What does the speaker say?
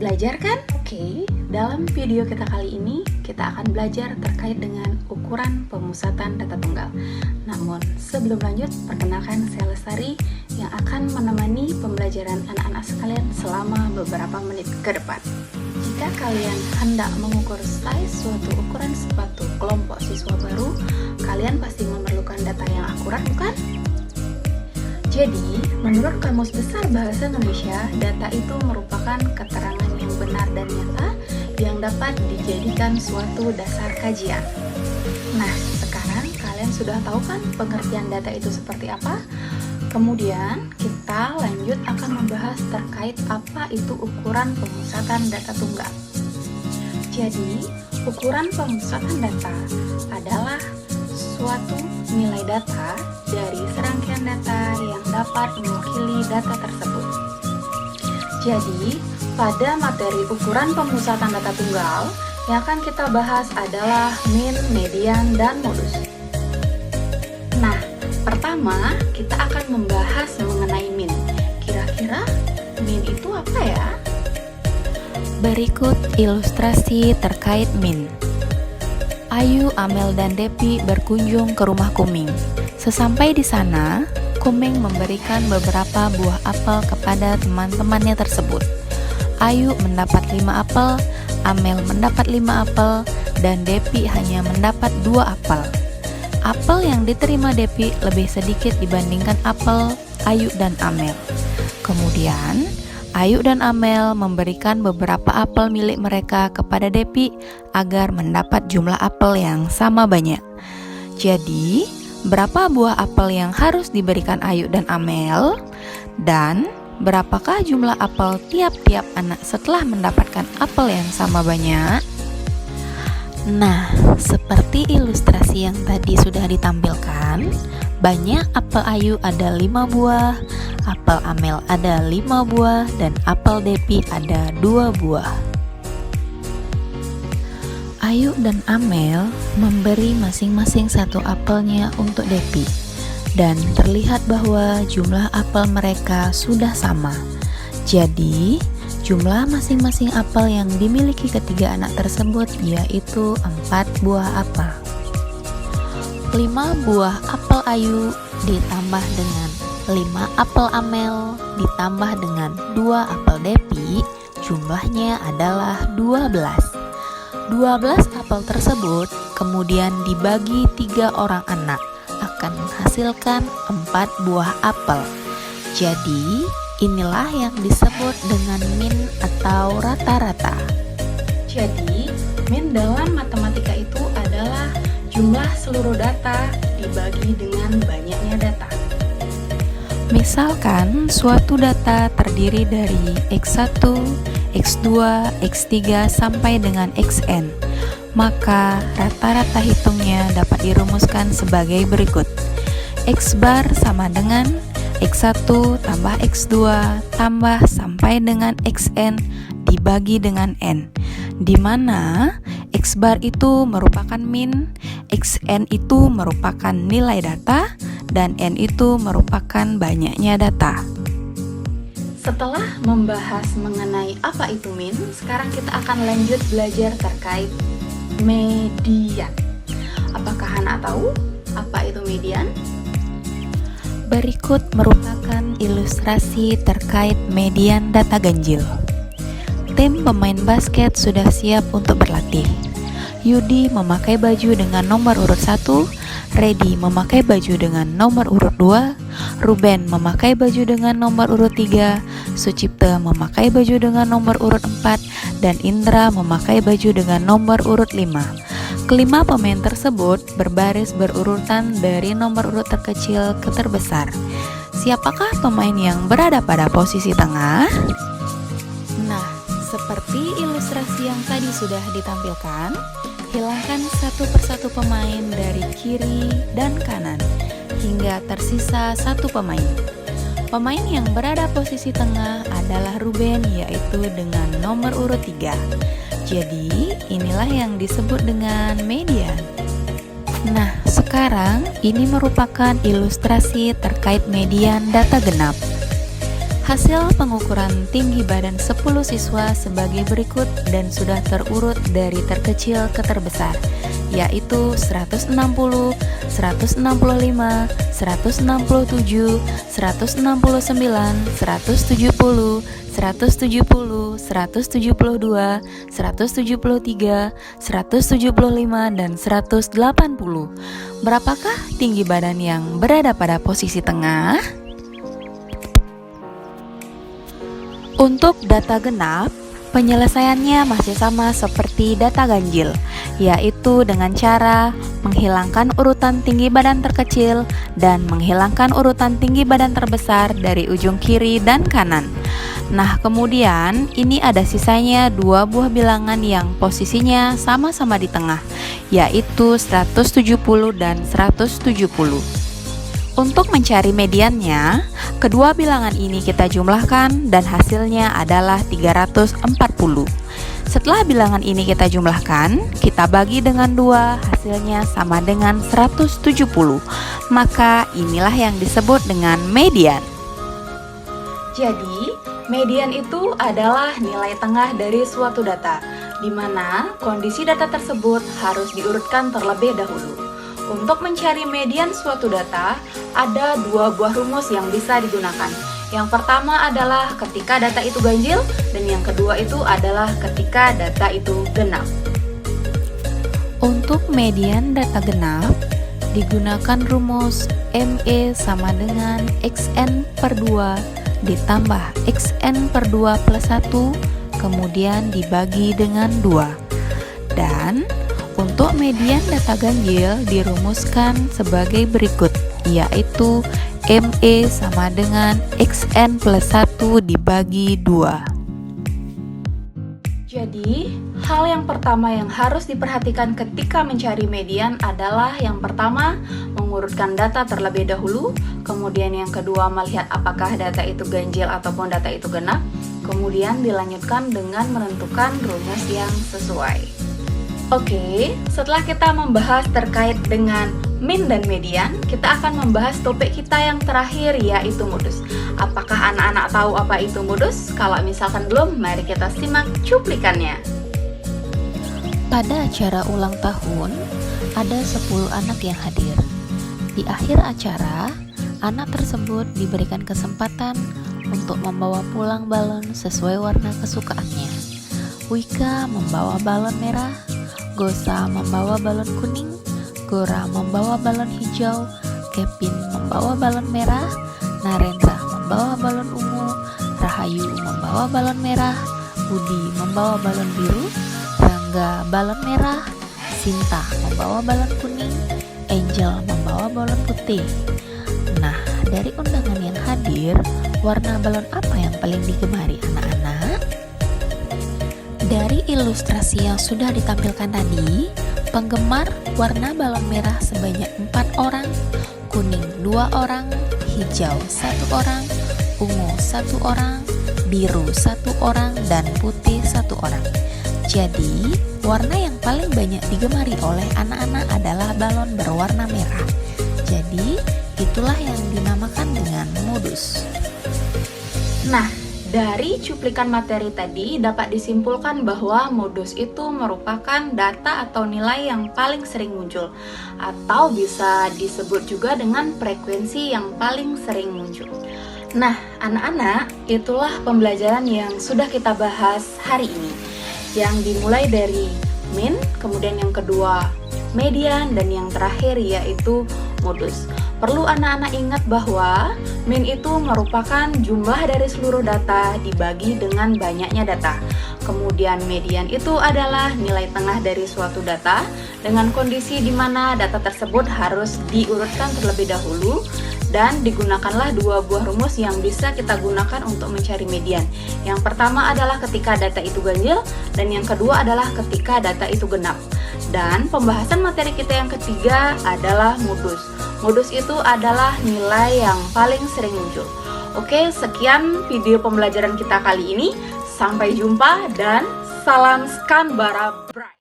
belajar kan? Oke, dalam video kita kali ini kita akan belajar terkait dengan ukuran pemusatan data tunggal. Namun sebelum lanjut, perkenalkan saya Lestari yang akan menemani pembelajaran anak-anak sekalian selama beberapa menit ke depan. Jika kalian hendak mengukur size suatu ukuran sepatu kelompok siswa baru, kalian pasti memerlukan data yang akurat, bukan? Jadi, menurut Kamus Besar Bahasa Indonesia, data itu merupakan keterangan yang benar dan nyata yang dapat dijadikan suatu dasar kajian. Nah, sekarang kalian sudah tahu kan pengertian data itu seperti apa? Kemudian, kita lanjut akan membahas terkait apa itu ukuran pemusatan data tunggal. Jadi, ukuran pemusatan data adalah suatu nilai data dari serangkaian data yang dapat mewakili data tersebut. Jadi, pada materi ukuran pemusatan data tunggal, yang akan kita bahas adalah min, median, dan modus. Nah, pertama kita akan membahas mengenai min. Kira-kira min itu apa ya? Berikut ilustrasi terkait min. Ayu, Amel, dan Depi berkunjung ke rumah Kuming. Sesampai di sana, Kuming memberikan beberapa buah apel kepada teman-temannya tersebut. Ayu mendapat 5 apel, Amel mendapat 5 apel, dan Depi hanya mendapat 2 apel. Apel yang diterima Depi lebih sedikit dibandingkan apel Ayu dan Amel. Kemudian, Ayu dan Amel memberikan beberapa apel milik mereka kepada Depi agar mendapat jumlah apel yang sama banyak. Jadi, berapa buah apel yang harus diberikan Ayu dan Amel? Dan berapakah jumlah apel tiap-tiap anak setelah mendapatkan apel yang sama banyak? Nah, seperti ilustrasi yang tadi sudah ditampilkan, banyak apel Ayu ada 5 buah, apel Amel ada 5 buah, dan apel Depi ada 2 buah. Ayu dan Amel memberi masing-masing 1 apelnya untuk Depi, dan terlihat bahwa jumlah apel mereka sudah sama. Jadi, jumlah masing-masing apel yang dimiliki ketiga anak tersebut yaitu 4 buah apel. 5 buah apel Ayu ditambah dengan 5 apel Amel ditambah dengan 2 apel Depi, jumlahnya adalah 12. 12 apel tersebut kemudian dibagi 3 orang anak akan menghasilkan 4 buah apel. Jadi, inilah yang disebut dengan min atau rata-rata. Jadi, min dalam matematika itu adalah jumlah seluruh data dibagi dengan banyaknya data. Misalkan suatu data terdiri dari X1, X2, X3 sampai dengan Xn, maka rata-rata hitungnya dapat dirumuskan sebagai berikut. X bar sama dengan X1 tambah X2 tambah sampai dengan Xn dibagi dengan N, di mana X bar itu merupakan min, Xn itu merupakan nilai data, dan N itu merupakan banyaknya data. Setelah membahas mengenai apa itu min, sekarang kita akan lanjut belajar terkait median. Apakah anak tahu apa itu median? Berikut merupakan ilustrasi terkait median data ganjil. Tim pemain basket sudah siap untuk berlatih. Yudi memakai baju dengan nomor urut 1, Redi memakai baju dengan nomor urut 2, Ruben memakai baju dengan nomor urut 3, Sucipta memakai baju dengan nomor urut 4, dan Indra memakai baju dengan nomor urut 5. Kelima pemain tersebut berbaris berurutan dari nomor urut terkecil ke terbesar. Siapakah pemain yang berada pada posisi tengah? Nah, seperti ilustrasi yang tadi sudah ditampilkan, hilangkan satu persatu pemain dari kiri dan kanan hingga tersisa 1 pemain. Pemain yang berada posisi tengah adalah Ruben, yaitu dengan nomor urut 3. Jadi, inilah yang disebut dengan median. Nah, sekarang ini merupakan ilustrasi terkait median data genap. Hasil pengukuran tinggi badan 10 siswa sebagai berikut dan sudah terurut dari terkecil ke terbesar, yaitu 160, 165, 167, 169, 170, 170, 172, 173, 175, dan 180. Berapakah tinggi badan yang berada pada posisi tengah? Untuk data genap, penyelesaiannya masih sama seperti data ganjil, yaitu dengan cara menghilangkan urutan tinggi badan terkecil dan menghilangkan urutan tinggi badan terbesar dari ujung kiri dan kanan. Nah, kemudian ini ada sisanya dua buah bilangan yang posisinya sama-sama di tengah, yaitu 170 dan 170. Untuk mencari mediannya, kedua bilangan ini kita jumlahkan dan hasilnya adalah 340. Setelah bilangan ini kita jumlahkan, kita bagi dengan 2, hasilnya sama dengan 170. Maka inilah yang disebut dengan median. Jadi, median itu adalah nilai tengah dari suatu data, di mana kondisi data tersebut harus diurutkan terlebih dahulu. Untuk mencari median suatu data, ada dua buah rumus yang bisa digunakan. Yang pertama adalah ketika data itu ganjil, dan yang kedua itu adalah ketika data itu genap. Untuk median data genap, digunakan rumus ME sama dengan XN per 2 ditambah XN per 2 plus 1, kemudian dibagi dengan 2. Dan untuk median data ganjil dirumuskan sebagai berikut, yaitu ME sama dengan XN plus 1 dibagi 2. Jadi, hal yang pertama yang harus diperhatikan ketika mencari median adalah yang pertama, mengurutkan data terlebih dahulu, kemudian yang kedua melihat apakah data itu ganjil ataupun data itu genap, kemudian dilanjutkan dengan menentukan rumus yang sesuai. Oke, setelah kita membahas terkait dengan min dan median, kita akan membahas topik kita yang terakhir, yaitu modus. Apakah anak-anak tahu apa itu modus? Kalau misalkan belum, mari kita simak cuplikannya. Pada acara ulang tahun, ada 10 anak yang hadir. Di akhir acara, anak tersebut diberikan kesempatan untuk membawa pulang balon sesuai warna kesukaannya. Wika membawa balon merah, Gosa membawa balon kuning, Gora membawa balon hijau, Kevin membawa balon merah, Narendra membawa balon ungu, Rahayu membawa balon merah, Budi membawa balon biru, Rangga balon merah, Sinta membawa balon kuning, Angel membawa balon putih. Nah, dari undangan yang hadir, warna balon apa yang paling digemari anak-anak? Dari ilustrasi yang sudah ditampilkan tadi, penggemar warna balon merah sebanyak 4 orang, kuning 2 orang, hijau 1 orang, ungu 1 orang, biru 1 orang, dan putih 1 orang. Jadi, warna yang paling banyak digemari oleh anak-anak adalah balon berwarna merah. Jadi, itulah yang dinamakan dengan modus. Nah, dari cuplikan materi tadi dapat disimpulkan bahwa modus itu merupakan data atau nilai yang paling sering muncul, atau bisa disebut juga dengan frekuensi yang paling sering muncul. Nah, anak-anak, itulah pembelajaran yang sudah kita bahas hari ini, yang dimulai dari min, kemudian yang kedua median, dan yang terakhir yaitu modus. Perlu anak-anak ingat bahwa min itu merupakan jumlah dari seluruh data dibagi dengan banyaknya data. Kemudian median itu adalah nilai tengah dari suatu data dengan kondisi di mana data tersebut harus diurutkan terlebih dahulu, dan digunakanlah dua buah rumus yang bisa kita gunakan untuk mencari median. Yang pertama adalah ketika data itu ganjil, dan yang kedua adalah ketika data itu genap. Dan pembahasan materi kita yang ketiga adalah modus. Modus itu adalah nilai yang paling sering muncul. Oke, sekian video pembelajaran kita kali ini. Sampai jumpa dan salam Scanbara Bright.